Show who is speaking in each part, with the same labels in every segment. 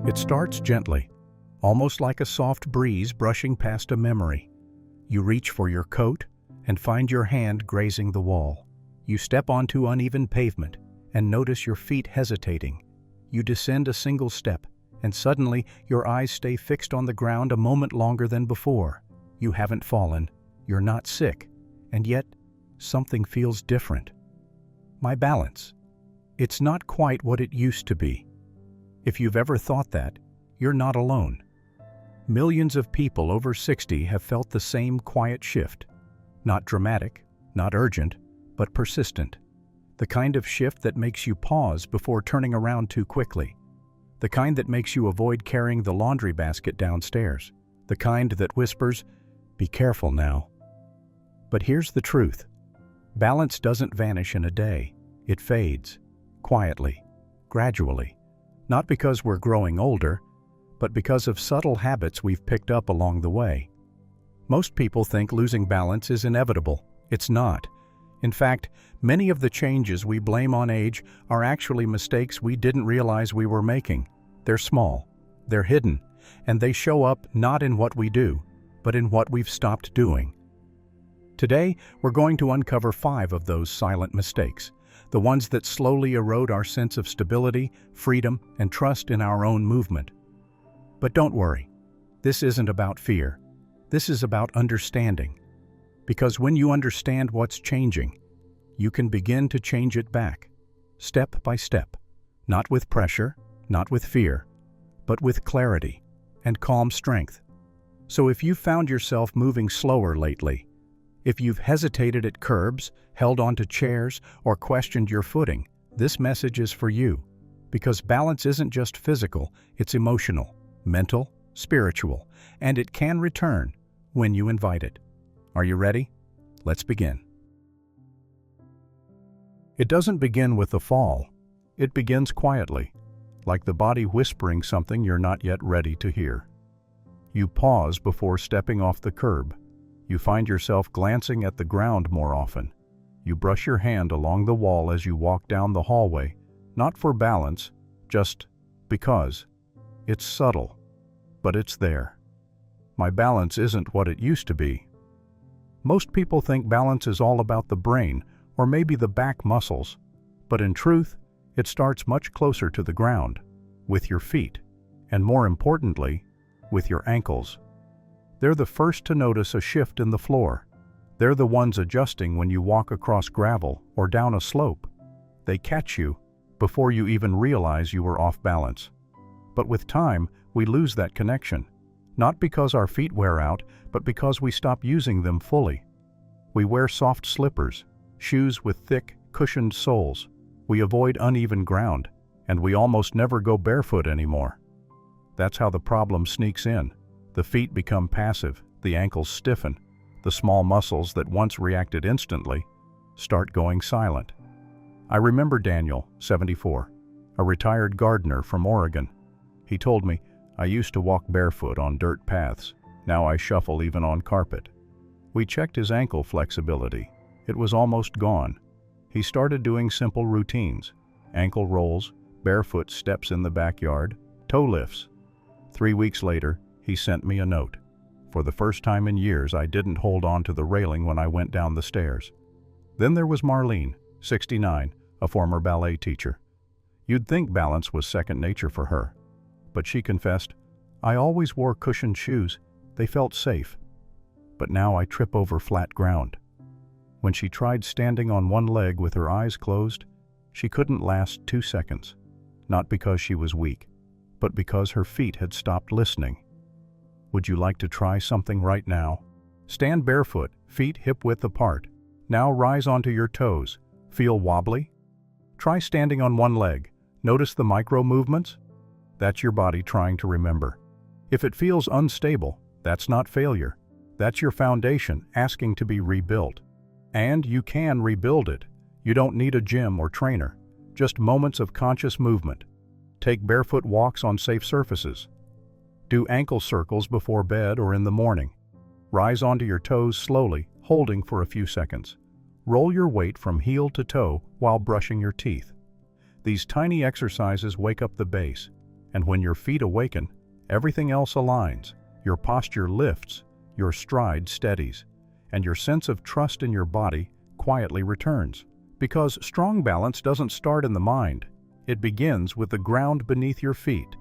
Speaker 1: It starts gently, almost like a soft breeze brushing past a memory. You reach for your coat and find your hand grazing the wall. You step onto uneven pavement and notice your feet hesitating. You descend a single step, and suddenly your eyes stay fixed on the ground a moment longer than before. You haven't fallen, you're not sick, and yet something feels different. My balance. It's not quite what it used to be. If you've ever thought that, you're not alone. Millions of people over 60 have felt the same quiet shift. Not dramatic, not urgent, but persistent. The kind of shift that makes you pause before turning around too quickly. The kind that makes you avoid carrying the laundry basket downstairs. The kind that whispers, "Be careful now." But here's the truth. Balance doesn't vanish in a day. It fades, quietly, gradually. Not because we're growing older, but because of subtle habits we've picked up along the way. Most people think losing balance is inevitable. It's not. In fact, many of the changes we blame on age are actually mistakes we didn't realize we were making. They're small, they're hidden, and they show up not in what we do, but in what we've stopped doing. Today, we're going to uncover 5 of those silent mistakes, the ones that slowly erode our sense of stability, freedom, and trust in our own movement. But don't worry, this isn't about fear. This is about understanding. Because when you understand what's changing, you can begin to change it back, step by step, not with pressure, not with fear, but with clarity and calm strength. So if you've found yourself moving slower lately, if you've hesitated at curbs, held onto chairs, or questioned your footing, this message is for you. Because balance isn't just physical, it's emotional, mental, spiritual, and it can return when you invite it. Are you ready? Let's begin. It doesn't begin with a fall. It begins quietly, like the body whispering something you're not yet ready to hear. You pause before stepping off the curb. You find yourself glancing at the ground more often. You brush your hand along the wall as you walk down the hallway, not for balance, just because. It's subtle, but it's there. My balance isn't what it used to be. Most people think balance is all about the brain, or maybe the back muscles, but in truth, it starts much closer to the ground, with your feet, and more importantly, with your ankles. They're the first to notice a shift in the floor. They're the ones adjusting when you walk across gravel or down a slope. They catch you before you even realize you were off balance. But with time, we lose that connection. Not because our feet wear out, but because we stop using them fully. We wear soft slippers, shoes with thick, cushioned soles. We avoid uneven ground, and we almost never go barefoot anymore. That's how the problem sneaks in. The feet become passive, the ankles stiffen. The small muscles that once reacted instantly start going silent. I remember Daniel, 74, a retired gardener from Oregon. He told me, "I used to walk barefoot on dirt paths. Now I shuffle even on carpet." We checked his ankle flexibility. It was almost gone. He started doing simple routines: ankle rolls, barefoot steps in the backyard, toe lifts. 3 weeks later, he sent me a note. For the first time in years, I didn't hold on to the railing when I went down the stairs. Then there was Marlene, 69, a former ballet teacher. You'd think balance was second nature for her. But she confessed, "I always wore cushioned shoes. They felt safe. But now I trip over flat ground." When she tried standing on one leg with her eyes closed, she couldn't last 2 seconds. Not because she was weak, but because her feet had stopped listening. Would you like to try something right now? Stand barefoot, feet hip-width apart. Now rise onto your toes. Feel wobbly? Try standing on one leg. Notice the micro movements? That's your body trying to remember. If it feels unstable, that's not failure. That's your foundation asking to be rebuilt. And you can rebuild it. You don't need a gym or trainer. Just moments of conscious movement. Take barefoot walks on safe surfaces. Do ankle circles before bed or in the morning. Rise onto your toes slowly, holding for a few seconds. Roll your weight from heel to toe while brushing your teeth. These tiny exercises wake up the base. And when your feet awaken, everything else aligns. Your posture lifts, your stride steadies, and your sense of trust in your body quietly returns. Because strong balance doesn't start in the mind. It begins with the ground beneath your feet.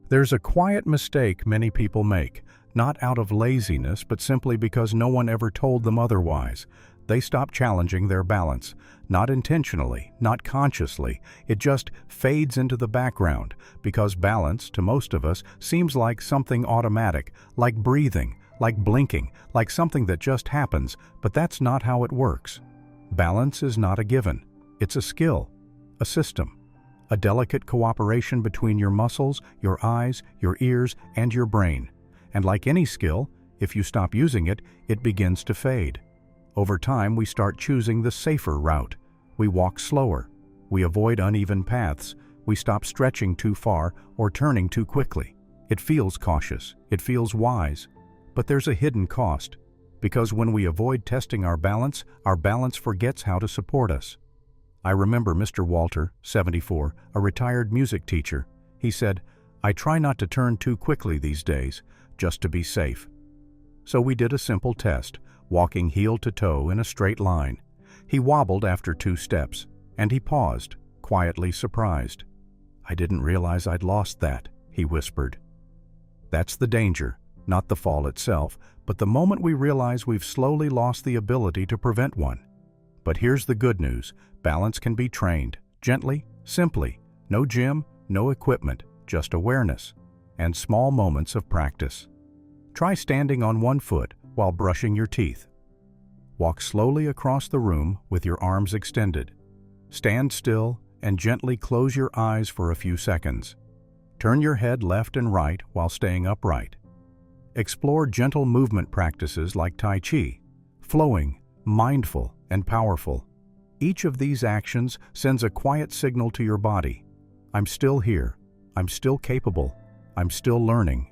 Speaker 1: There's a quiet mistake many people make, not out of laziness, but simply because no one ever told them otherwise. They stop challenging their balance, not intentionally, not consciously. It just fades into the background, because balance, to most of us, seems like something automatic, like breathing, like blinking, like something that just happens, but that's not how it works. Balance is not a given. It's a skill, a system, a delicate cooperation between your muscles, your eyes, your ears, and your brain. And like any skill, if you stop using it, it begins to fade. Over time, we start choosing the safer route. We walk slower. We avoid uneven paths. We stop stretching too far or turning too quickly. It feels cautious. It feels wise. But there's a hidden cost. Because when we avoid testing our balance forgets how to support us. I remember Mr. Walter, 74, a retired music teacher. He said, "I try not to turn too quickly these days, just to be safe." So we did a simple test, walking heel to toe in a straight line. He wobbled after 2 steps, and he paused, quietly surprised. "I didn't realize I'd lost that," he whispered. That's the danger, not the fall itself, but the moment we realize we've slowly lost the ability to prevent one. But here's the good news. Balance can be trained, gently, simply. No gym, no equipment, just awareness and small moments of practice. Try standing on one foot while brushing your teeth. Walk slowly across the room with your arms extended. Stand still and gently close your eyes for a few seconds. Turn your head left and right while staying upright. Explore gentle movement practices like Tai Chi, flowing, mindful, and powerful. Each of these actions sends a quiet signal to your body. I'm still here. I'm still capable. I'm still learning.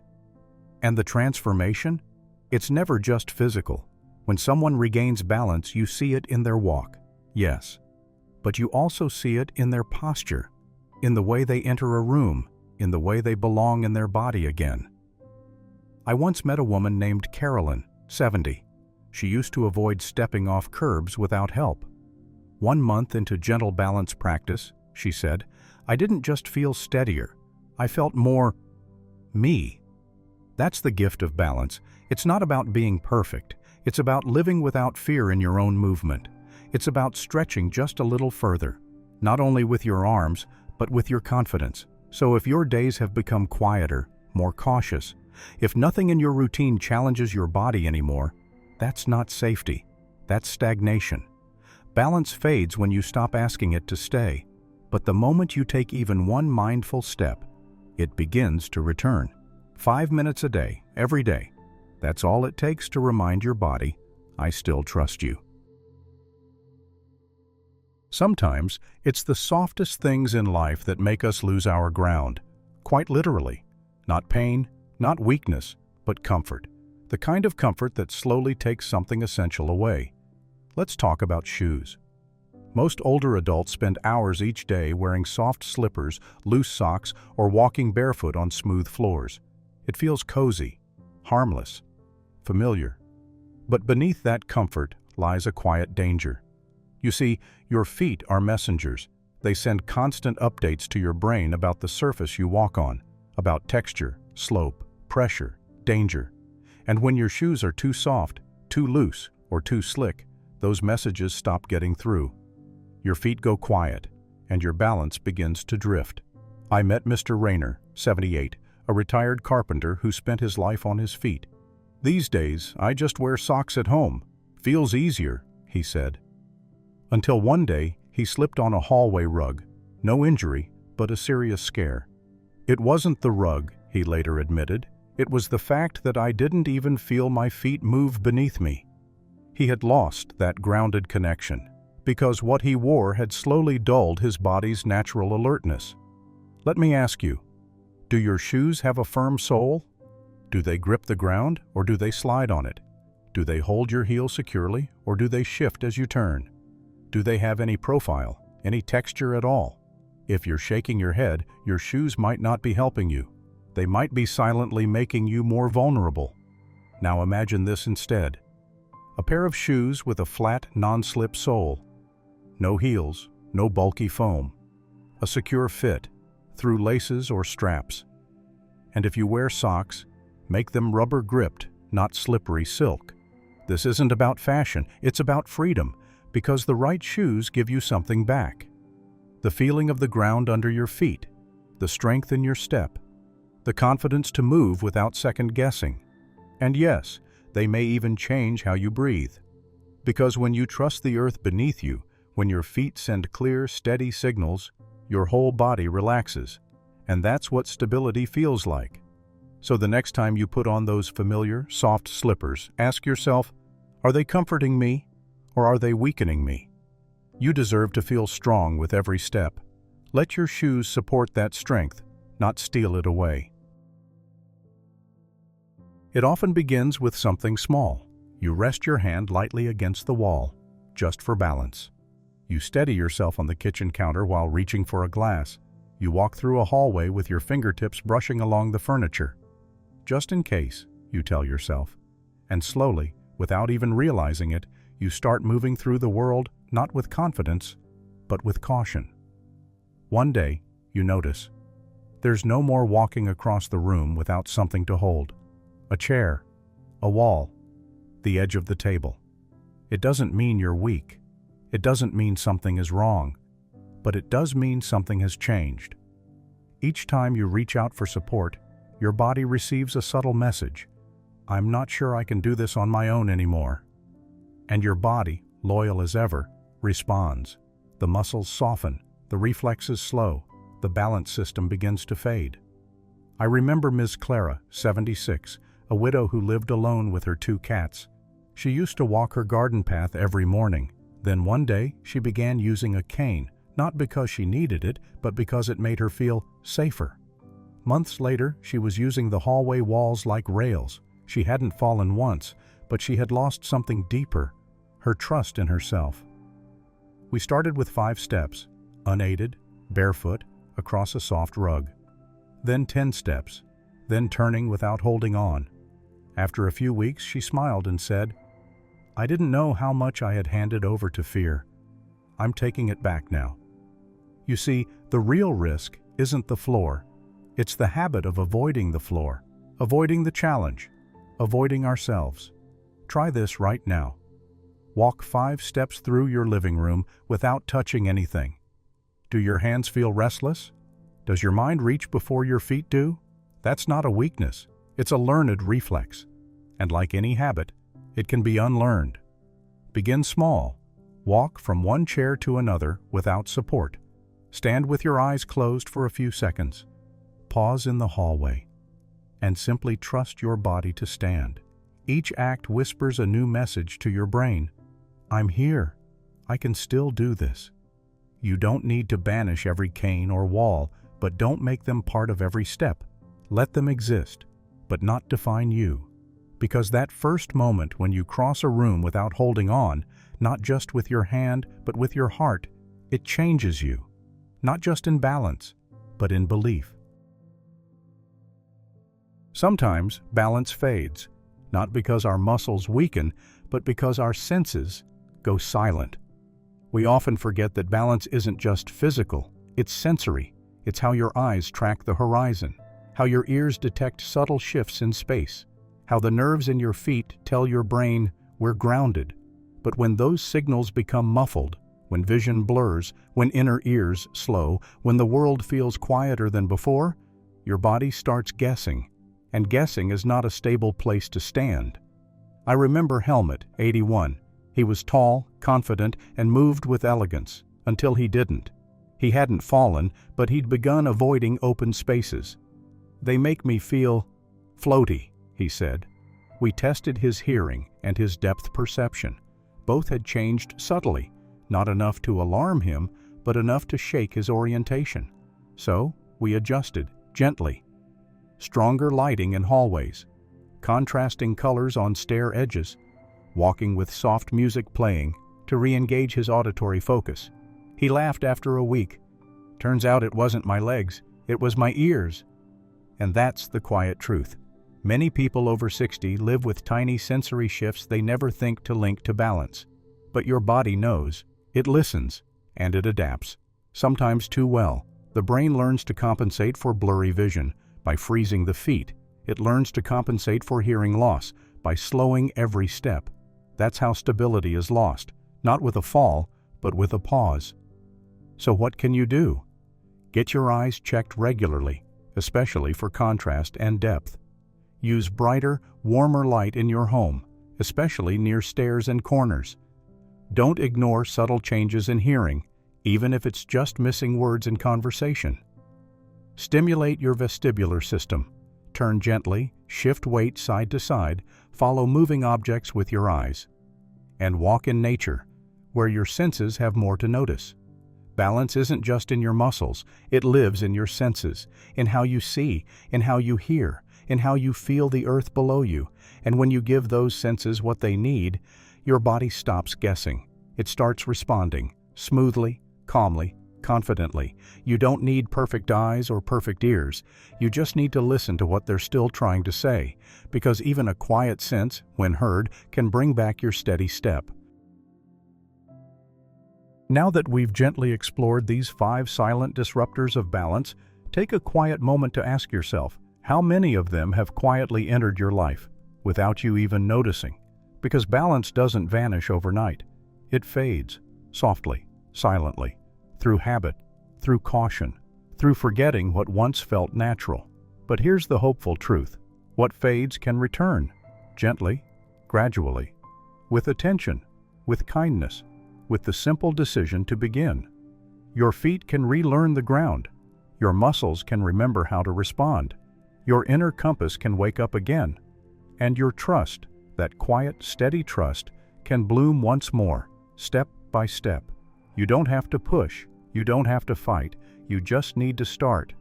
Speaker 1: And the transformation? It's never just physical. When someone regains balance, you see it in their walk, yes. But you also see it in their posture, in the way they enter a room, in the way they belong in their body again. I once met a woman named Carolyn, 70. She used to avoid stepping off curbs without help. 1 month into gentle balance practice, she said, I didn't just feel steadier. I felt more me. That's the gift of balance. It's not about being perfect. It's about living without fear in your own movement. It's about stretching just a little further, not only with your arms, but with your confidence. So if your days have become quieter, more cautious, if nothing in your routine challenges your body anymore, that's not safety. That's stagnation. Balance fades when you stop asking it to stay. But the moment you take even one mindful step, it begins to return. 5 minutes a day, every day. That's all it takes to remind your body, I still trust you. Sometimes, it's the softest things in life that make us lose our ground. Quite literally. Not pain, not weakness, but comfort. The kind of comfort that slowly takes something essential away. Let's talk about shoes. Most older adults spend hours each day wearing soft slippers, loose socks, or walking barefoot on smooth floors. It feels cozy, harmless, familiar. But beneath that comfort lies a quiet danger. You see, your feet are messengers. They send constant updates to your brain about the surface you walk on, about texture, slope, pressure, danger. And when your shoes are too soft, too loose, or too slick, those messages stop getting through. Your feet go quiet, and your balance begins to drift. I met Mr. Rayner, 78, a retired carpenter who spent his life on his feet. These days, I just wear socks at home. Feels easier, he said. Until one day, he slipped on a hallway rug. No injury, but a serious scare. It wasn't the rug, he later admitted. It was the fact that I didn't even feel my feet move beneath me. He had lost that grounded connection, because what he wore had slowly dulled his body's natural alertness. Let me ask you, do your shoes have a firm sole? Do they grip the ground, or do they slide on it? Do they hold your heel securely, or do they shift as you turn? Do they have any profile, any texture at all? If you're shaking your head, your shoes might not be helping you. They might be silently making you more vulnerable. Now imagine this instead. A pair of shoes with a flat, non-slip sole. No heels, no bulky foam. A secure fit, through laces or straps. And if you wear socks, make them rubber-gripped, not slippery silk. This isn't about fashion, it's about freedom, because the right shoes give you something back. The feeling of the ground under your feet, the strength in your step, the confidence to move without second-guessing. And yes, they may even change how you breathe. Because when you trust the earth beneath you, when your feet send clear, steady signals, your whole body relaxes. And that's what stability feels like. So the next time you put on those familiar, soft slippers, ask yourself, are they comforting me, or are they weakening me? You deserve to feel strong with every step. Let your shoes support that strength, not steal it away. It often begins with something small. You rest your hand lightly against the wall, just for balance. You steady yourself on the kitchen counter while reaching for a glass. You walk through a hallway with your fingertips brushing along the furniture. Just in case, you tell yourself. And slowly, without even realizing it, you start moving through the world not with confidence, but with caution. One day, you notice. There's no more walking across the room without something to hold. A chair, a wall, the edge of the table. It doesn't mean you're weak. It doesn't mean something is wrong. But it does mean something has changed. Each time you reach out for support, your body receives a subtle message. I'm not sure I can do this on my own anymore. And your body, loyal as ever, responds. The muscles soften, the reflexes slow, the balance system begins to fade. I remember Ms. Clara, 76, a widow who lived alone with her 2 cats. She used to walk her garden path every morning. Then one day, she began using a cane, not because she needed it, but because it made her feel safer. Months later, she was using the hallway walls like rails. She hadn't fallen once, but she had lost something deeper, her trust in herself. We started with 5 steps, unaided, barefoot, across a soft rug. Then 10 steps, then turning without holding on. After a few weeks, she smiled and said, I didn't know how much I had handed over to fear. I'm taking it back now. You see, the real risk isn't the floor. It's the habit of avoiding the floor, avoiding the challenge, avoiding ourselves. Try this right now. Walk 5 steps through your living room without touching anything. Do your hands feel restless? Does your mind reach before your feet do? That's not a weakness. It's a learned reflex. And like any habit, it can be unlearned. Begin small. Walk from one chair to another without support. Stand with your eyes closed for a few seconds. Pause in the hallway. And simply trust your body to stand. Each act whispers a new message to your brain. I'm here. I can still do this. You don't need to banish every cane or wall, but don't make them part of every step. Let them exist, but not define you. Because that first moment when you cross a room without holding on, not just with your hand, but with your heart, it changes you. Not just in balance, but in belief. Sometimes balance fades, not because our muscles weaken, but because our senses go silent. We often forget that balance isn't just physical, it's sensory. It's how your eyes track the horizon, how your ears detect subtle shifts in space, how the nerves in your feet tell your brain, we're grounded. But when those signals become muffled, when vision blurs, when inner ears slow, when the world feels quieter than before, your body starts guessing. And guessing is not a stable place to stand. I remember Helmut, 81. He was tall, confident, and moved with elegance, until he didn't. He hadn't fallen, but he'd begun avoiding open spaces. They make me feel floaty, he said. We tested his hearing and his depth perception. Both had changed subtly, not enough to alarm him, but enough to shake his orientation. So we adjusted, gently. Stronger lighting in hallways, contrasting colors on stair edges, walking with soft music playing to re-engage his auditory focus. He laughed after a week. Turns out it wasn't my legs, it was my ears. And that's the quiet truth. Many people over 60 live with tiny sensory shifts they never think to link to balance. But your body knows, it listens, and it adapts. Sometimes too well. The brain learns to compensate for blurry vision by freezing the feet. It learns to compensate for hearing loss by slowing every step. That's how stability is lost, not with a fall, but with a pause. So what can you do? Get your eyes checked regularly, especially for contrast and depth. Use brighter, warmer light in your home, especially near stairs and corners. Don't ignore subtle changes in hearing, even if it's just missing words in conversation. Stimulate your vestibular system. Turn gently, shift weight side to side, follow moving objects with your eyes. And walk in nature, where your senses have more to notice. Balance isn't just in your muscles, it lives in your senses, in how you see, in how you hear, in how you feel the earth below you. And when you give those senses what they need, your body stops guessing. It starts responding, smoothly, calmly, confidently. You don't need perfect eyes or perfect ears. You just need to listen to what they're still trying to say, because even a quiet sense, when heard, can bring back your steady step. Now that we've gently explored these 5 silent disruptors of balance, take a quiet moment to ask yourself, how many of them have quietly entered your life, without you even noticing? Because balance doesn't vanish overnight. It fades, softly, silently, through habit, through caution, through forgetting what once felt natural. But here's the hopeful truth. What fades can return, gently, gradually, with attention, with kindness, with the simple decision to begin. Your feet can relearn the ground. Your muscles can remember how to respond. Your inner compass can wake up again. And your trust, that quiet, steady trust, can bloom once more, step by step. You don't have to push. You don't have to fight. You just need to start.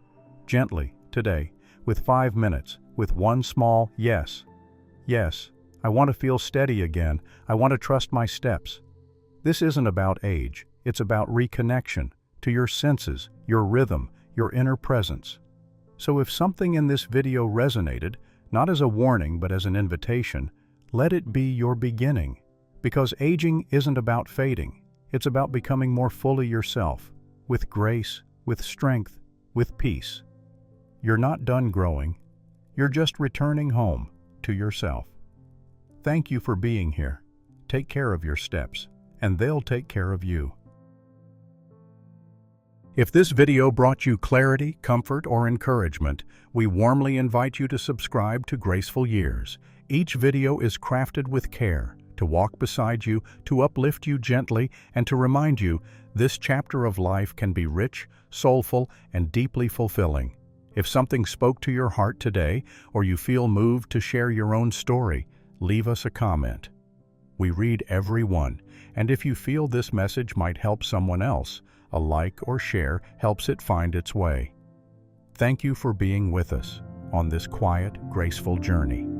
Speaker 1: Gently, today, with 5 minutes, with one small yes. Yes, I want to feel steady again. I want to trust my steps. This isn't about age. It's about reconnection to your senses, your rhythm, your inner presence. So if something in this video resonated, not as a warning but as an invitation, let it be your beginning. Because aging isn't about fading. It's about becoming more fully yourself, with grace, with strength, with peace. You're not done growing. You're just returning home to yourself. Thank you for being here. Take care of your steps, and they'll take care of you. If this video brought you clarity, comfort, or encouragement, we warmly invite you to subscribe to Graceful Years. Each video is crafted with care, to walk beside you, to uplift you gently, and to remind you this chapter of life can be rich, soulful, and deeply fulfilling. If something spoke to your heart today, or you feel moved to share your own story, leave us a comment. We read every one, and if you feel this message might help someone else, a like or share helps it find its way. Thank you for being with us on this quiet, graceful journey.